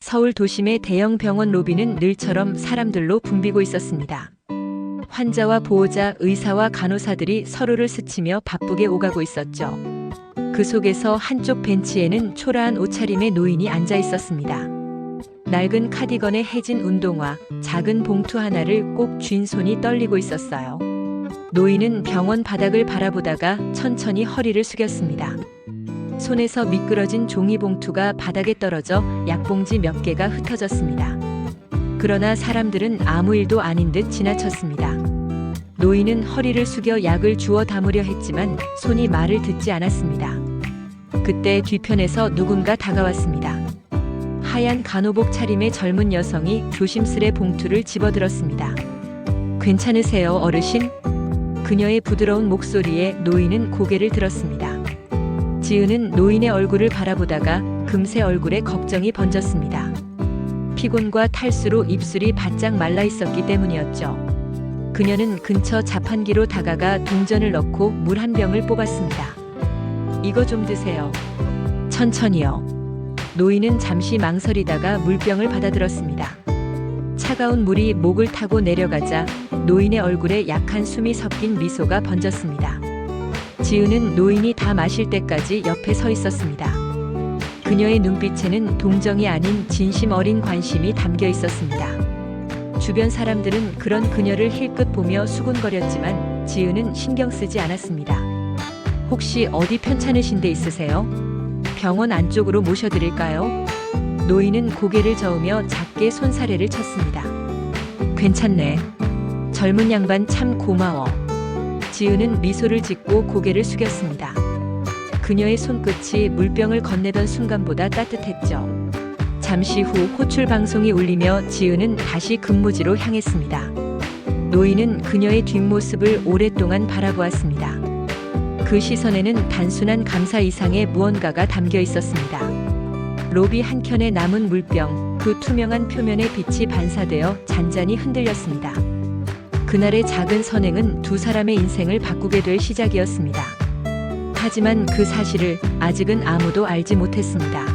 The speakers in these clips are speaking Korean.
서울 도심의 대형 병원 로비는 늘처럼 사람들로 붐비고 있었습니다. 환자와 보호자, 의사와 간호사들이 서로를 스치며 바쁘게 오가고 있었죠. 그 속에서 한쪽 벤치에는 초라한 옷차림의 노인이 앉아 있었습니다. 낡은 카디건에 해진 운동화, 작은 봉투 하나를 꼭 쥔 손이 떨리고 있었어요. 노인은 병원 바닥을 바라보다가 천천히 허리를 숙였습니다. 손에서 미끄러진 종이봉투가 바닥에 떨어져 약봉지 몇 개가 흩어졌습니다. 그러나 사람들은 아무 일도 아닌 듯 지나쳤습니다. 노인은 허리를 숙여 약을 주워 담으려 했지만 손이 말을 듣지 않았습니다. 그때 뒤편에서 누군가 다가왔습니다. 하얀 간호복 차림의 젊은 여성이 조심스레 봉투를 집어들었습니다. 괜찮으세요, 어르신? 그녀의 부드러운 목소리에 노인은 고개를 들었습니다. 지은은 노인의 얼굴을 바라보다가 금세 얼굴에 걱정이 번졌습니다. 피곤과 탈수로 입술이 바짝 말라 있었기 때문이었죠. 그녀는 근처 자판기로 다가가 동전을 넣고 물 한 병을 뽑았습니다. 이거 좀 드세요. 천천히요. 노인은 잠시 망설이다가 물병을 받아들었습니다. 차가운 물이 목을 타고 내려가자 노인의 얼굴에 약한 숨이 섞인 미소가 번졌습니다. 지은은 노인이 다 마실 때까지 옆에 서 있었습니다. 그녀의 눈빛에는 동정이 아닌 진심 어린 관심이 담겨 있었습니다. 주변 사람들은 그런 그녀를 힐끗 보며 수군거렸지만 지은은 신경 쓰지 않았습니다. 혹시 어디 편찮으신 데 있으세요? 병원 안쪽으로 모셔드릴까요? 노인은 고개를 저으며 작게 손사래를 쳤습니다. 괜찮네. 젊은 양반 참 고마워. 지은은 미소를 짓고 고개를 숙였습니다. 그녀의 손끝이 물병을 건네던 순간보다 따뜻했죠. 잠시 후 호출 방송이 울리며 지은은 다시 근무지로 향했습니다. 노인은 그녀의 뒷모습을 오랫동안 바라보았습니다. 그 시선에는 단순한 감사 이상의 무언가가 담겨 있었습니다. 로비 한켠에 남은 물병, 그 투명한 표면에 빛이 반사되어 잔잔히 흔들렸습니다. 그날의 작은 선행은 두 사람의 인생을 바꾸게 될 시작이었습니다. 하지만 그 사실을 아직은 아무도 알지 못했습니다.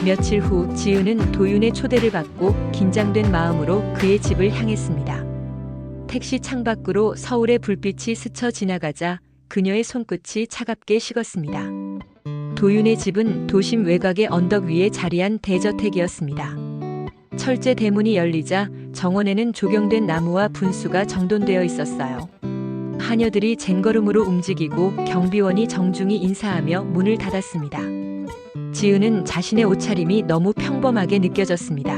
며칠 후 지은은 도윤의 초대를 받고 긴장된 마음으로 그의 집을 향했습니다. 택시 창밖으로 서울의 불빛이 스쳐 지나가자 그녀의 손끝이 차갑게 식었습니다. 도윤의 집은 도심 외곽의 언덕 위에 자리한 대저택이었습니다. 철제 대문이 열리자 정원에는 조경된 나무와 분수가 정돈되어 있었어요. 하녀들이 쟁걸음으로 움직이고 경비원이 정중히 인사하며 문을 닫았습니다. 지은은 자신의 옷차림이 너무 평범하게 느껴졌습니다.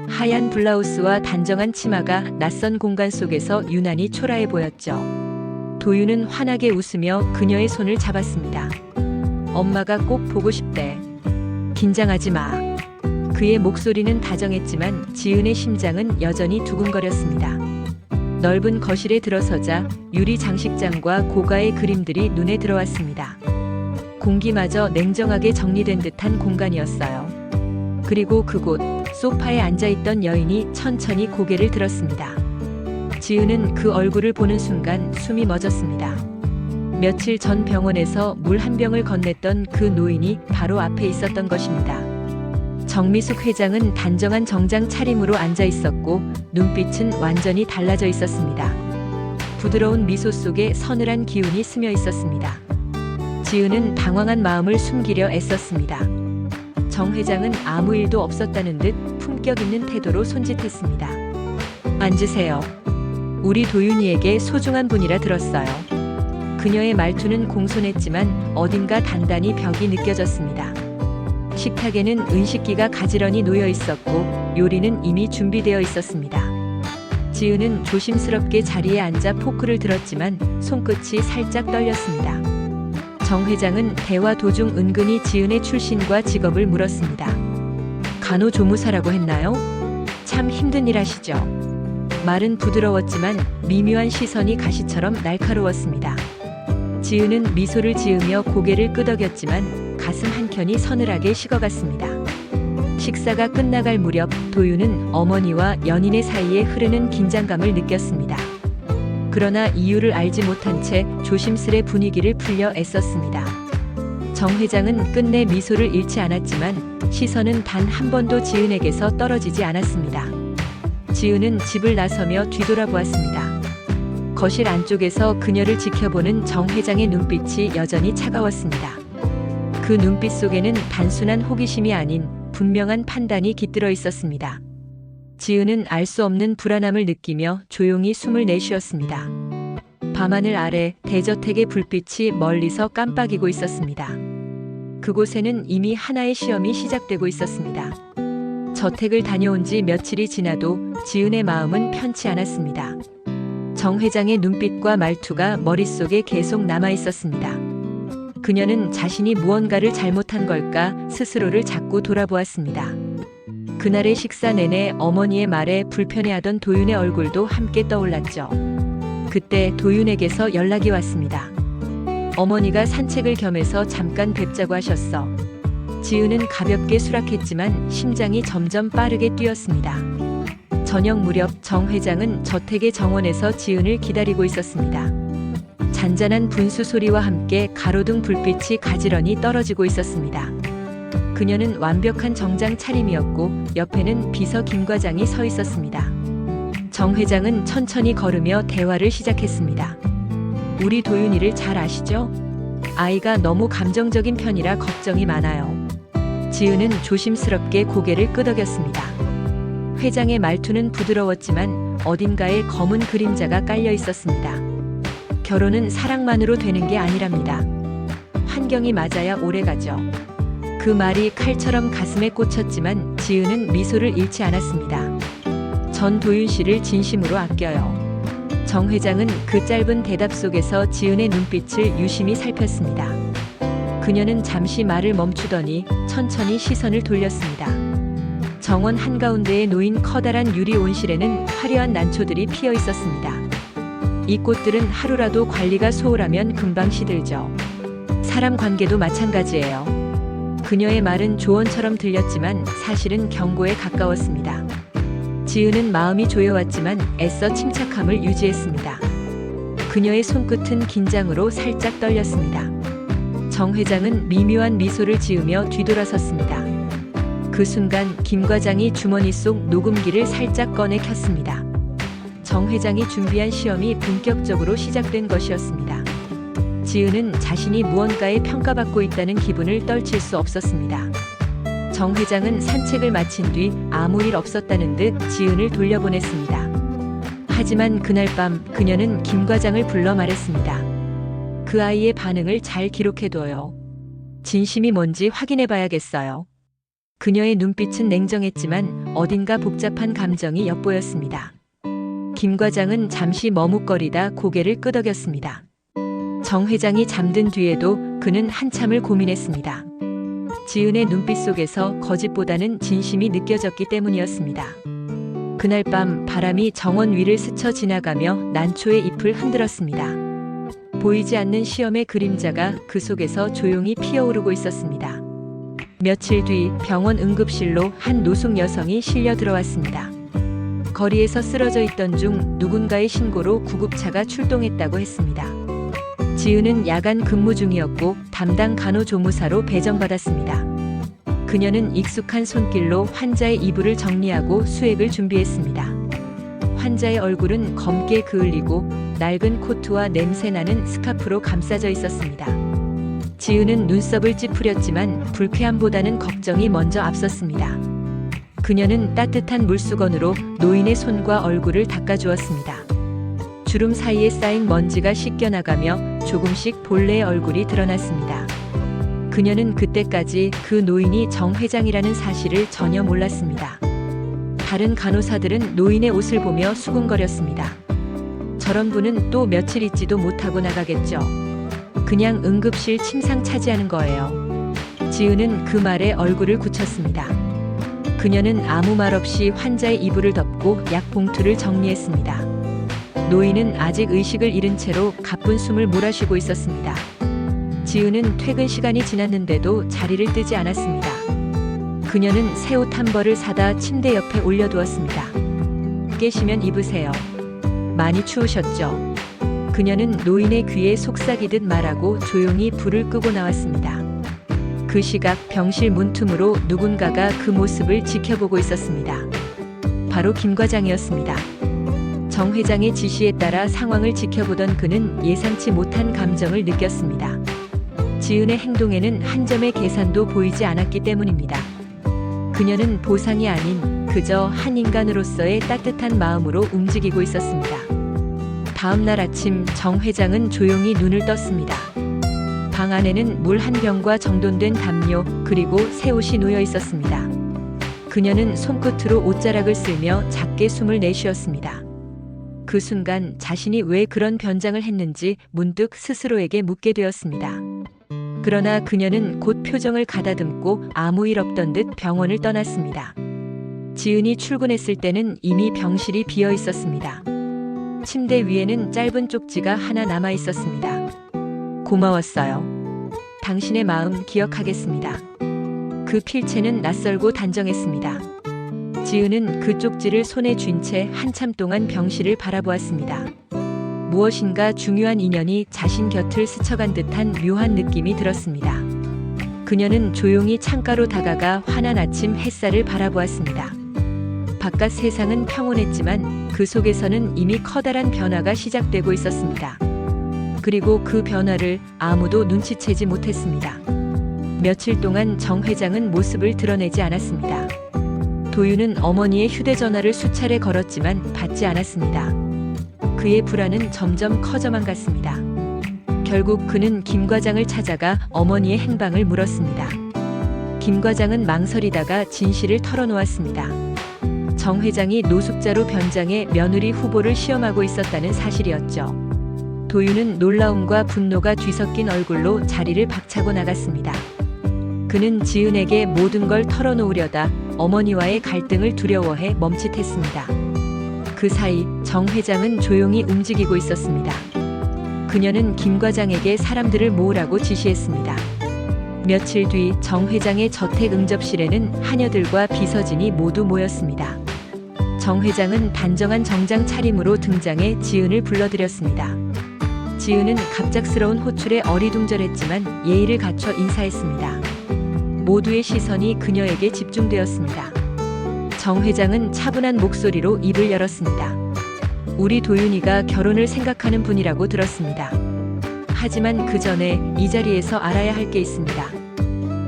하얀 블라우스와 단정한 치마가 낯선 공간 속에서 유난히 초라해 보였죠. 도윤은 환하게 웃으며 그녀의 손을 잡았습니다. 엄마가 꼭 보고 싶대. 긴장하지 마. 그의 목소리는 다정했지만 지은의 심장은 여전히 두근거렸습니다. 넓은 거실에 들어서자 유리 장식장과 고가의 그림들이 눈에 들어왔습니다. 공기마저 냉정하게 정리된 듯한 공간이었어요. 그리고 그곳 소파에 앉아있던 여인이 천천히 고개를 들었습니다. 지은은 그 얼굴을 보는 순간 숨이 멎었습니다. 며칠 전 병원에서 물 한 병을 건넸던 그 노인이 바로 앞에 있었던 것입니다. 정미숙 회장은 단정한 정장 차림으로 앉아 있었고 눈빛은 완전히 달라져 있었습니다. 부드러운 미소 속에 서늘한 기운이 스며 있었습니다. 지은은 당황한 마음을 숨기려 애썼습니다. 정 회장은 아무 일도 없었다는 듯 품격 있는 태도로 손짓했습니다. 앉으세요. 우리 도윤이에게 소중한 분이라 들었어요. 그녀의 말투는 공손했지만 어딘가 단단히 벽이 느껴졌습니다. 식탁에는 은식기가 가지런히 놓여 있었고 요리는 이미 준비되어 있었습니다. 지은은 조심스럽게 자리에 앉아 포크를 들었지만 손끝이 살짝 떨렸습니다. 정 회장은 대화 도중 은근히 지은의 출신과 직업을 물었습니다. 간호조무사라고 했나요? 참 힘든 일 하시죠? 말은 부드러웠지만 미묘한 시선이 가시처럼 날카로웠습니다. 지은은 미소를 지으며 고개를 끄덕였지만 가슴 한켠이 서늘하게 식어갔습니다. 식사가 끝나갈 무렵 도윤은 어머니와 연인의 사이에 흐르는 긴장감을 느꼈습니다. 그러나 이유를 알지 못한 채 조심스레 분위기를 풀려 애썼습니다. 정 회장은 끝내 미소를 잃지 않았지만 시선은 단 한 번도 지은에게서 떨어지지 않았습니다. 지은은 집을 나서며 뒤돌아보았습니다. 거실 안쪽에서 그녀를 지켜보는 정 회장의 눈빛이 여전히 차가웠습니다. 그 눈빛 속에는 단순한 호기심이 아닌 분명한 판단이 깃들어 있었습니다. 지은은 알 수 없는 불안함을 느끼며 조용히 숨을 내쉬었습니다. 밤하늘 아래 대저택의 불빛이 멀리서 깜빡이고 있었습니다. 그곳에는 이미 하나의 시험이 시작되고 있었습니다. 저택을 다녀온 지 며칠이 지나도 지은의 마음은 편치 않았습니다. 정 회장의 눈빛과 말투가 머릿속에 계속 남아 있었습니다. 그녀는 자신이 무언가를 잘못한 걸까 스스로를 자꾸 돌아보았습니다. 그날의 식사 내내 어머니의 말에 불편해하던 도윤의 얼굴도 함께 떠올랐죠. 그때 도윤에게서 연락이 왔습니다. 어머니가 산책을 겸해서 잠깐 뵙자고 하셨어. 지은은 가볍게 수락했지만 심장이 점점 빠르게 뛰었습니다. 저녁 무렵 정 회장은 저택의 정원에서 지은을 기다리고 있었습니다. 잔잔한 분수 소리와 함께 가로등 불빛이 가지런히 떨어지고 있었습니다. 그녀는 완벽한 정장 차림이었고 옆에는 비서 김 과장이 서 있었습니다. 정 회장은 천천히 걸으며 대화를 시작했습니다. 우리 도윤이를 잘 아시죠? 아이가 너무 감정적인 편이라 걱정이 많아요. 지은은 조심스럽게 고개를 끄덕였습니다. 회장의 말투는 부드러웠지만 어딘가에 검은 그림자가 깔려 있었습니다. 결혼은 사랑만으로 되는 게 아니랍니다. 환경이 맞아야 오래가죠. 그 말이 칼처럼 가슴에 꽂혔지만 지은은 미소를 잃지 않았습니다. 전 도윤 씨를 진심으로 아껴요. 정 회장은 그 짧은 대답 속에서 지은의 눈빛을 유심히 살폈습니다. 그녀는 잠시 말을 멈추더니 천천히 시선을 돌렸습니다. 정원 한가운데에 놓인 커다란 유리 온실에는 화려한 난초들이 피어 있었습니다. 이 꽃들은 하루라도 관리가 소홀하면 금방 시들죠. 사람 관계도 마찬가지예요. 그녀의 말은 조언처럼 들렸지만 사실은 경고에 가까웠습니다. 지은은 마음이 조여왔지만 애써 침착함을 유지했습니다. 그녀의 손끝은 긴장으로 살짝 떨렸습니다. 정 회장은 미묘한 미소를 지으며 뒤돌아섰습니다. 그 순간 김 과장이 주머니 속 녹음기를 살짝 꺼내 켰습니다. 정 회장이 준비한 시험이 본격적으로 시작된 것이었습니다. 지은은 자신이 무언가에 평가받고 있다는 기분을 떨칠 수 없었습니다. 정 회장은 산책을 마친 뒤 아무 일 없었다는 듯 지은을 돌려보냈습니다. 하지만 그날 밤 그녀는 김 과장을 불러 말했습니다. 그 아이의 반응을 잘 기록해둬요. 진심이 뭔지 확인해봐야겠어요. 그녀의 눈빛은 냉정했지만 어딘가 복잡한 감정이 엿보였습니다. 김 과장은 잠시 머뭇거리다 고개를 끄덕였습니다. 정 회장이 잠든 뒤에도 그는 한참을 고민했습니다. 지은의 눈빛 속에서 거짓보다는 진심이 느껴졌기 때문이었습니다. 그날 밤 바람이 정원 위를 스쳐 지나가며 난초의 잎을 흔들었습니다. 보이지 않는 시험의 그림자가 그 속에서 조용히 피어오르고 있었습니다. 며칠 뒤 병원 응급실로 한 노숙 여성이 실려 들어왔습니다. 거리에서 쓰러져 있던 중 누군가의 신고로 구급차가 출동했다고 했습니다. 지은은 야간 근무 중이었고 담당 간호조무사로 배정받았습니다. 그녀는 익숙한 손길로 환자의 이불을 정리하고 수액을 준비했습니다. 환자의 얼굴은 검게 그을리고 낡은 코트와 냄새나는 스카프로 감싸져 있었습니다. 지은은 눈썹을 찌푸렸지만 불쾌함보다는 걱정이 먼저 앞섰습니다. 그녀는 따뜻한 물수건으로 노인의 손과 얼굴을 닦아주었습니다. 주름 사이에 쌓인 먼지가 씻겨나가며 조금씩 본래의 얼굴이 드러났습니다. 그녀는 그때까지 그 노인이 정 회장이라는 사실을 전혀 몰랐습니다. 다른 간호사들은 노인의 옷을 보며 수군거렸습니다. 저런 분은 또 며칠 있지도 못하고 나가겠죠. 그냥 응급실 침상 차지하는 거예요. 지은은 그 말에 얼굴을 굳혔습니다. 그녀는 아무 말 없이 환자의 이불을 덮고 약 봉투를 정리했습니다. 노인은 아직 의식을 잃은 채로 가쁜 숨을 몰아쉬고 있었습니다. 지은은 퇴근 시간이 지났는데도 자리를 뜨지 않았습니다. 그녀는 새 옷 한 벌을 사다 침대 옆에 올려두었습니다. 깨시면 입으세요. 많이 추우셨죠? 그녀는 노인의 귀에 속삭이듯 말하고 조용히 불을 끄고 나왔습니다. 그 그 시각 병실 문틈으로 누군가가 그 모습을 지켜보고 있었습니다. 바로 김 과장이었습니다. 정 회장의 지시에 따라 상황을 지켜보던 그는 예상치 못한 감정을 느꼈습니다. 지은의 행동에는 한 점의 계산도 보이지 않았기 때문입니다. 그녀는 보상이 아닌 그저 한 인간으로서의 따뜻한 마음으로 움직이고 있었습니다. 다음 날 아침 정 회장은 조용히 눈을 떴습니다. 방 안에는 물 한 병과 정돈된 담요 그리고 새 옷이 놓여 있었습니다. 그녀는 손끝으로 옷자락을 쓸며 작게 숨을 내쉬었습니다. 그 순간 자신이 왜 그런 변장을 했는지 문득 스스로에게 묻게 되었습니다. 그러나 그녀는 곧 표정을 가다듬고 아무 일 없던 듯 병원을 떠났습니다. 지은이 출근했을 때는 이미 병실이 비어 있었습니다. 침대 위에는 짧은 쪽지가 하나 남아 있었습니다. 고마웠어요. 당신의 마음 기억하겠습니다. 그 필체는 낯설고 단정했습니다. 지은은 그 쪽지를 손에 쥔 채 한참 동안 병실을 바라보았습니다. 무엇인가 중요한 인연이 자신 곁을 스쳐간 듯한 묘한 느낌이 들었습니다. 그녀는 조용히 창가로 다가가 환한 아침 햇살을 바라보았습니다. 바깥 세상은 평온했지만 그 속에서는 이미 커다란 변화가 시작되고 있었습니다. 그리고 그 변화를 아무도 눈치채지 못했습니다. 며칠 동안 정 회장은 모습을 드러내지 않았습니다. 도윤은 어머니의 휴대전화를 수차례 걸었지만 받지 않았습니다. 그의 불안은 점점 커져만 갔습니다. 결국 그는 김 과장을 찾아가 어머니의 행방을 물었습니다. 김 과장은 망설이다가 진실을 털어놓았습니다. 정 회장이 노숙자로 변장해 며느리 후보를 시험하고 있었다는 사실이었죠. 도윤은 놀라움과 분노가 뒤섞인 얼굴로 자리를 박차고 나갔습니다. 그는 지은에게 모든 걸 털어놓으려다 어머니와의 갈등을 두려워해 멈칫했습니다. 그 사이 정 회장은 조용히 움직이고 있었습니다. 그녀는 김 과장에게 사람들을 모으라고 지시했습니다. 며칠 뒤 정 회장의 저택 응접실에는 하녀들과 비서진이 모두 모였습니다. 정 회장은 단정한 정장 차림으로 등장해 지은을 불러들였습니다. 지은은 갑작스러운 호출에 어리둥절했지만 예의를 갖춰 인사했습니다. 모두의 시선이 그녀에게 집중되었습니다. 정 회장은 차분한 목소리로 입을 열었습니다. 우리 도윤이가 결혼을 생각하는 분이라고 들었습니다. 하지만 그 전에 이 자리에서 알아야 할 게 있습니다.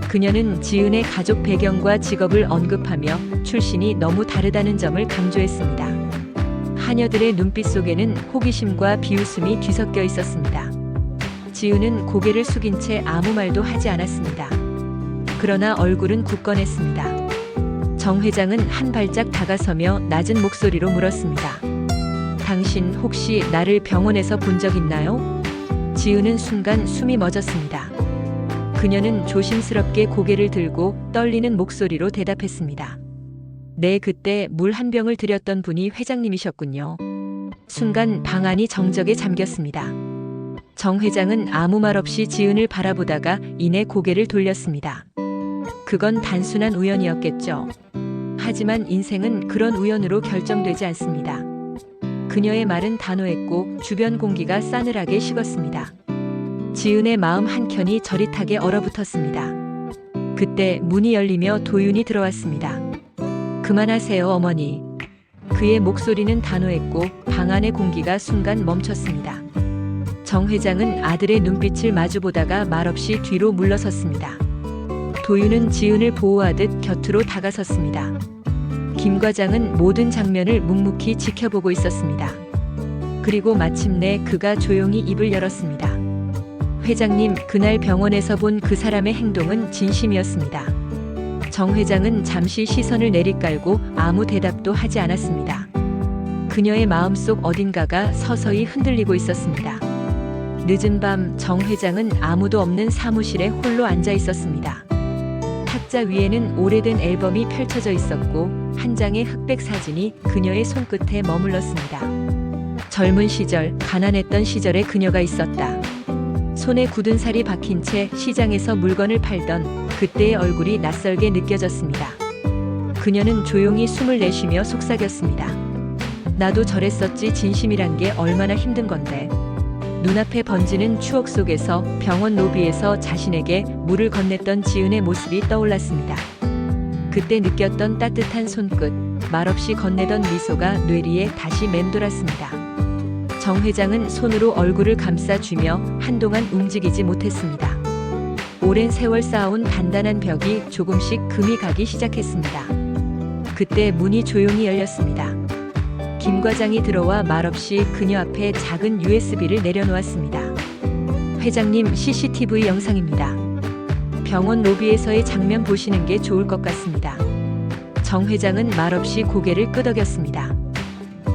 그녀는 지은의 가족 배경과 직업을 언급하며 출신이 너무 다르다는 점을 강조했습니다. 하녀들의 눈빛 속에는 호기심과 비웃음이 뒤섞여 있었습니다. 지은은 고개를 숙인 채 아무 말도 하지 않았습니다. 그러나 얼굴은 굳건했습니다. 정 회장은 한 발짝 다가서며 낮은 목소리로 물었습니다. 당신 혹시 나를 병원에서 본 적 있나요? 지은은 순간 숨이 멎었습니다. 그녀는 조심스럽게 고개를 들고 떨리는 목소리로 대답했습니다. 네, 그때 물 한 병을 드렸던 분이 회장님이셨군요. 순간 방 안이 정적에 잠겼습니다. 정 회장은 아무 말 없이 지은을 바라보다가 이내 고개를 돌렸습니다. 그건 단순한 우연이었겠죠. 하지만 인생은 그런 우연으로 결정되지 않습니다. 그녀의 말은 단호했고 주변 공기가 싸늘하게 식었습니다. 지은의 마음 한켠이 저릿하게 얼어붙었습니다. 그때 문이 열리며 도윤이 들어왔습니다. 그만하세요, 어머니. 그의 목소리는 단호했고 방 안의 공기가 순간 멈췄습니다. 정 회장은 아들의 눈빛을 마주보다가 말없이 뒤로 물러섰습니다. 도윤은 지은을 보호하듯 곁으로 다가섰습니다. 김 과장은 모든 장면을 묵묵히 지켜보고 있었습니다. 그리고 마침내 그가 조용히 입을 열었습니다. 회장님, 그날 병원에서 본 그 사람의 행동은 진심이었습니다. 정 회장은 잠시 시선을 내리깔고 아무 대답도 하지 않았습니다. 그녀의 마음속 어딘가가 서서히 흔들리고 있었습니다. 늦은 밤 정 회장은 아무도 없는 사무실에 홀로 앉아 있었습니다. 탁자 위에는 오래된 앨범이 펼쳐져 있었고 한 장의 흑백 사진이 그녀의 손끝에 머물렀습니다. 젊은 시절, 가난했던 시절에 그녀가 있었다. 손에 굳은 살이 박힌 채 시장에서 물건을 팔던 그때의 얼굴이 낯설게 느껴졌습니다. 그녀는 조용히 숨을 내쉬며 속삭였습니다. 나도 저랬었지. 진심이란 게 얼마나 힘든 건데. 눈앞에 번지는 추억 속에서 병원 로비에서 자신에게 물을 건넸던 지은의 모습이 떠올랐습니다. 그때 느꼈던 따뜻한 손끝, 말없이 건네던 미소가 뇌리에 다시 맴돌았습니다. 정 회장은 손으로 얼굴을 감싸쥐며 한동안 움직이지 못했습니다. 오랜 세월 쌓아온 단단한 벽이 조금씩 금이 가기 시작했습니다. 그때 문이 조용히 열렸습니다. 김 과장이 들어와 말없이 그녀 앞에 작은 USB를 내려놓았습니다. 회장님, CCTV 영상입니다. 병원 로비에서의 장면 보시는 게 좋을 것 같습니다. 정 회장은 말없이 고개를 끄덕였습니다.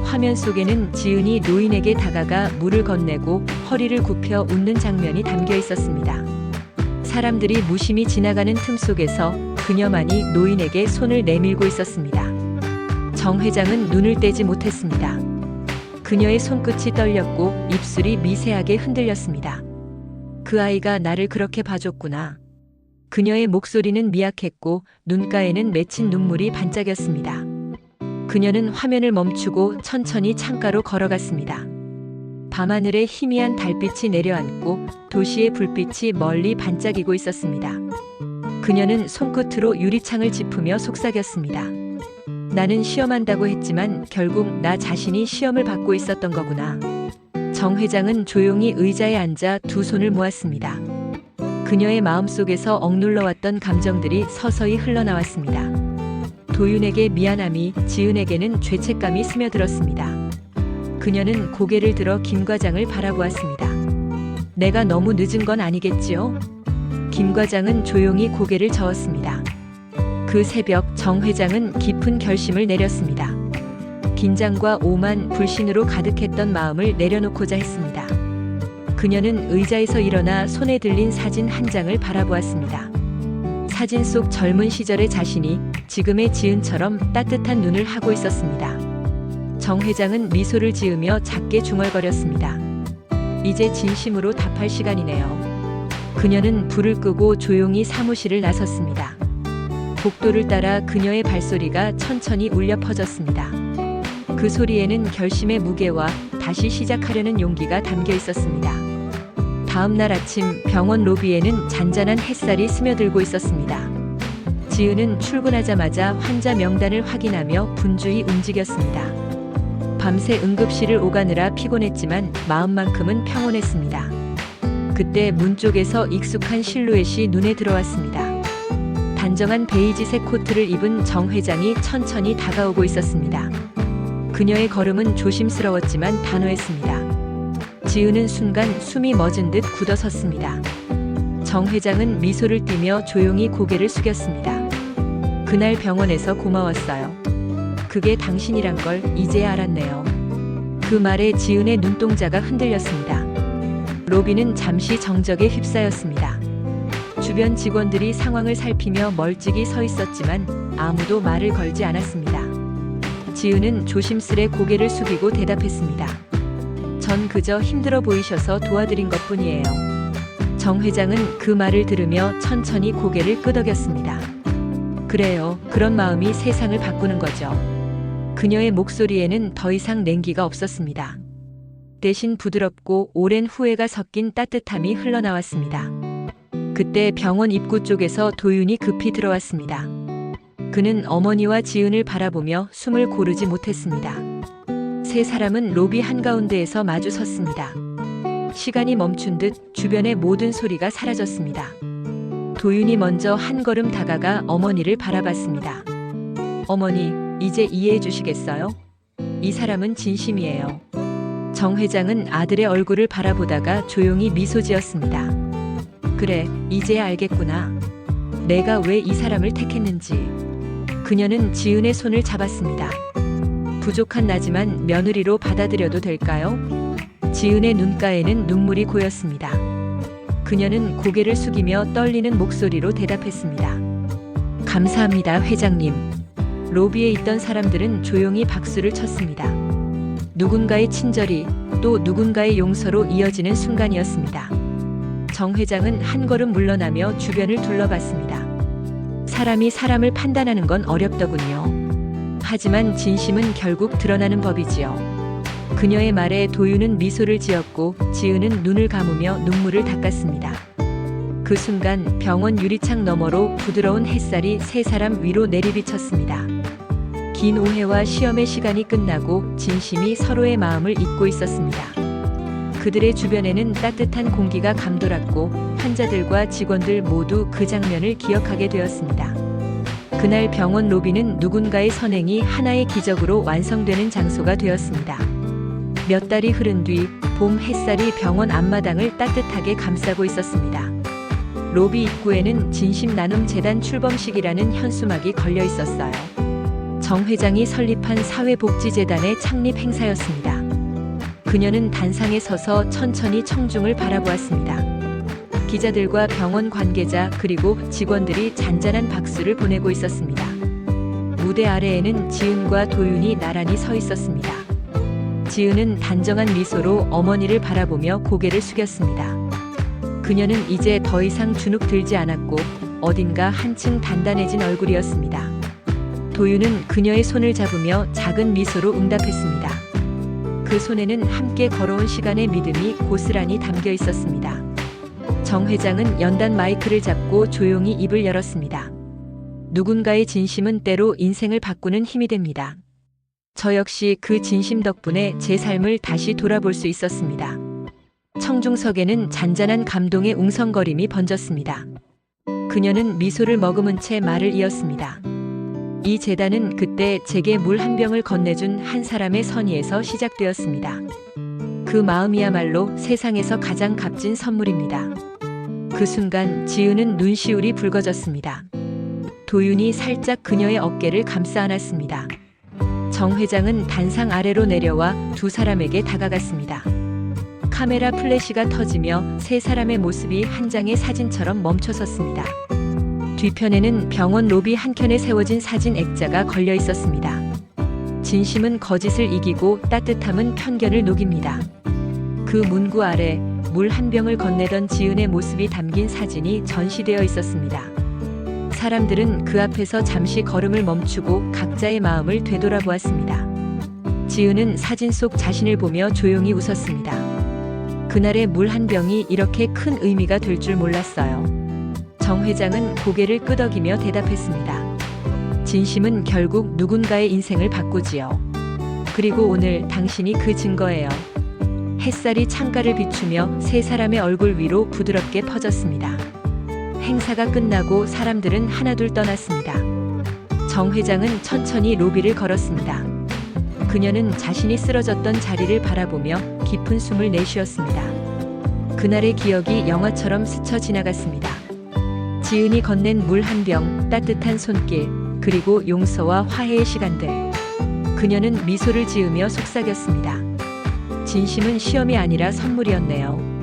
화면 속에는 지은이 노인에게 다가가 물을 건네고 허리를 굽혀 웃는 장면이 담겨 있었습니다. 사람들이 무심히 지나가는 틈 속에서 그녀만이 노인에게 손을 내밀고 있었습니다. 정 회장은 눈을 떼지 못했습니다. 그녀의 손끝이 떨렸고 입술이 미세하게 흔들렸습니다. 그 아이가 나를 그렇게 봐줬구나. 그녀의 목소리는 미약했고 눈가에는 맺힌 눈물이 반짝였습니다. 그녀는 화면을 멈추고 천천히 창가로 걸어갔습니다. 밤하늘에 희미한 달빛이 내려앉고 도시의 불빛이 멀리 반짝이고 있었습니다. 그녀는 손끝으로 유리창을 짚으며 속삭였습니다. 나는 시험한다고 했지만 결국 나 자신이 시험을 받고 있었던 거구나. 정 회장은 조용히 의자에 앉아 두 손을 모았습니다. 그녀의 마음속에서 억눌러왔던 감정들이 서서히 흘러나왔습니다. 도윤에게 미안함이, 지은에게는 죄책감이 스며들었습니다. 그녀는 고개를 들어 김 과장을 바라보았습니다. 내가 너무 늦은 건 아니겠지요? 김 과장은 조용히 고개를 저었습니다. 그 새벽 정 회장은 깊은 결심을 내렸습니다. 긴장과 오만, 불신으로 가득했던 마음을 내려놓고자 했습니다. 그녀는 의자에서 일어나 손에 들린 사진 한 장을 바라보았습니다. 사진 속 젊은 시절의 자신이 지금의 지은처럼 따뜻한 눈을 하고 있었습니다. 정 회장은 미소를 지으며 작게 중얼거렸습니다. 이제 진심으로 답할 시간이네요. 그녀는 불을 끄고 조용히 사무실을 나섰습니다. 복도를 따라 그녀의 발소리가 천천히 울려 퍼졌습니다. 그 소리에는 결심의 무게와 다시 시작하려는 용기가 담겨 있었습니다. 다음 날 아침 병원 로비에는 잔잔한 햇살이 스며들고 있었습니다. 지은은 출근하자마자 환자 명단을 확인하며 분주히 움직였습니다. 밤새 응급실을 오가느라 피곤했지만 마음만큼은 평온했습니다. 그때 문 쪽에서 익숙한 실루엣이 눈에 들어왔습니다. 단정한 베이지색 코트를 입은 정 회장이 천천히 다가오고 있었습니다. 그녀의 걸음은 조심스러웠지만 단호했습니다. 지은은 순간 숨이 멎은 듯 굳어섰습니다. 정 회장은 미소를 띠며 조용히 고개를 숙였습니다. 그날 병원에서 고마웠어요. 그게 당신이란 걸 이제야 알았네요. 그 말에 지은의 눈동자가 흔들렸습니다. 로비는 잠시 정적에 휩싸였습니다. 주변 직원들이 상황을 살피며 멀찍이 서 있었지만 아무도 말을 걸지 않았습니다. 지은은 조심스레 고개를 숙이고 대답했습니다. 전 그저 힘들어 보이셔서 도와드린 것뿐이에요. 정 회장은 그 말을 들으며 천천히 고개를 끄덕였습니다. 그래요. 그런 마음이 세상을 바꾸는 거죠. 그녀의 목소리에는 더 이상 냉기가 없었습니다. 대신 부드럽고 오랜 후회가 섞인 따뜻함이 흘러나왔습니다. 그때 병원 입구 쪽에서 도윤이 급히 들어왔습니다. 그는 어머니와 지은을 바라보며 숨을 고르지 못했습니다. 세 사람은 로비 한가운데에서 마주 섰습니다. 시간이 멈춘 듯 주변의 모든 소리가 사라졌습니다. 도윤이 먼저 한 걸음 다가가 어머니를 바라봤습니다. 어머니, 이제 이해해 주시겠어요? 이 사람은 진심이에요. 정 회장은 아들의 얼굴을 바라보다가 조용히 미소 지었습니다. 그래, 이제야 알겠구나. 내가 왜 이 사람을 택했는지. 그녀는 지은의 손을 잡았습니다. 부족한 나지만 며느리로 받아들여도 될까요? 지은의 눈가에는 눈물이 고였습니다. 그녀는 고개를 숙이며 떨리는 목소리로 대답했습니다. 감사합니다, 회장님. 로비에 있던 사람들은 조용히 박수를 쳤습니다. 누군가의 친절이 또 누군가의 용서로 이어지는 순간이었습니다. 정 회장은 한 걸음 물러나며 주변을 둘러봤습니다. 사람이 사람을 판단하는 건 어렵더군요. 하지만 진심은 결국 드러나는 법이지요. 그녀의 말에 도윤은 미소를 지었고 지은은 눈을 감으며 눈물을 닦았습니다. 그 순간 병원 유리창 너머로 부드러운 햇살이 세 사람 위로 내리비쳤습니다. 긴 오해와 시험의 시간이 끝나고 진심이 서로의 마음을 잊고 있었습니다. 그들의 주변에는 따뜻한 공기가 감돌았고 환자들과 직원들 모두 그 장면을 기억하게 되었습니다. 그날 병원 로비는 누군가의 선행이 하나의 기적으로 완성되는 장소가 되었습니다. 몇 달이 흐른 뒤 봄 햇살이 병원 앞마당을 따뜻하게 감싸고 있었습니다. 로비 입구에는 진심 나눔 재단 출범식이라는 현수막이 걸려 있었어요. 정 회장이 설립한 사회복지재단의 창립 행사였습니다. 그녀는 단상에 서서 천천히 청중을 바라보았습니다. 기자들과 병원 관계자 그리고 직원들이 잔잔한 박수를 보내고 있었습니다. 무대 아래에는 지은과 도윤이 나란히 서 있었습니다. 지은은 단정한 미소로 어머니를 바라보며 고개를 숙였습니다. 그녀는 이제 더 이상 주눅 들지 않았고 어딘가 한층 단단해진 얼굴이었습니다. 도윤은 그녀의 손을 잡으며 작은 미소로 응답했습니다. 그 손에는 함께 걸어온 시간의 믿음이 고스란히 담겨 있었습니다. 정 회장은 연단 마이크를 잡고 조용히 입을 열었습니다. 누군가의 진심은 때로 인생을 바꾸는 힘이 됩니다. 저 역시 그 진심 덕분에 제 삶을 다시 돌아볼 수 있었습니다. 청중석에는 잔잔한 감동의 웅성거림이 번졌습니다. 그녀는 미소를 머금은 채 말을 이었습니다. 이 재단은 그때 제게 물 한 병을 건네준 한 사람의 선의에서 시작되었습니다. 그 마음이야말로 세상에서 가장 값진 선물입니다. 그 순간 지은은 눈시울이 붉어졌습니다. 도윤이 살짝 그녀의 어깨를 감싸 안았습니다. 정 회장은 단상 아래로 내려와 두 사람에게 다가갔습니다. 카메라 플래시가 터지며 세 사람의 모습이 한 장의 사진처럼 멈춰섰습니다. 뒤편에는 병원 로비 한켠에 세워진 사진 액자가 걸려 있었습니다. 진심은 거짓을 이기고 따뜻함은 편견을 녹입니다. 그 문구 아래 물 한 병을 건네던 지은의 모습이 담긴 사진이 전시되어 있었습니다. 사람들은 그 앞에서 잠시 걸음을 멈추고 각자의 마음을 되돌아보았습니다. 지은은 사진 속 자신을 보며 조용히 웃었습니다. 그날의 물 한 병이 이렇게 큰 의미가 될 줄 몰랐어요. 정 회장은 고개를 끄덕이며 대답했습니다. 진심은 결국 누군가의 인생을 바꾸지요. 그리고 오늘 당신이 그 증거예요. 햇살이 창가를 비추며 세 사람의 얼굴 위로 부드럽게 퍼졌습니다. 행사가 끝나고 사람들은 하나둘 떠났습니다. 정 회장은 천천히 로비를 걸었습니다. 그녀는 자신이 쓰러졌던 자리를 바라보며 깊은 숨을 내쉬었습니다. 그날의 기억이 영화처럼 스쳐 지나갔습니다. 지은이 건넨 물 한 병, 따뜻한 손길, 그리고 용서와 화해의 시간들. 그녀는 미소를 지으며 속삭였습니다. 진심은 시험이 아니라 선물이었네요.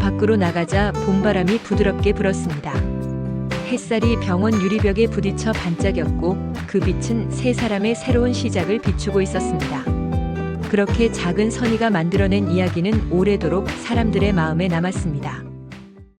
밖으로 나가자 봄바람이 부드럽게 불었습니다. 햇살이 병원 유리벽에 부딪혀 반짝였고 그 빛은 세 사람의 새로운 시작을 비추고 있었습니다. 그렇게 작은 선의가 만들어낸 이야기는 오래도록 사람들의 마음에 남았습니다.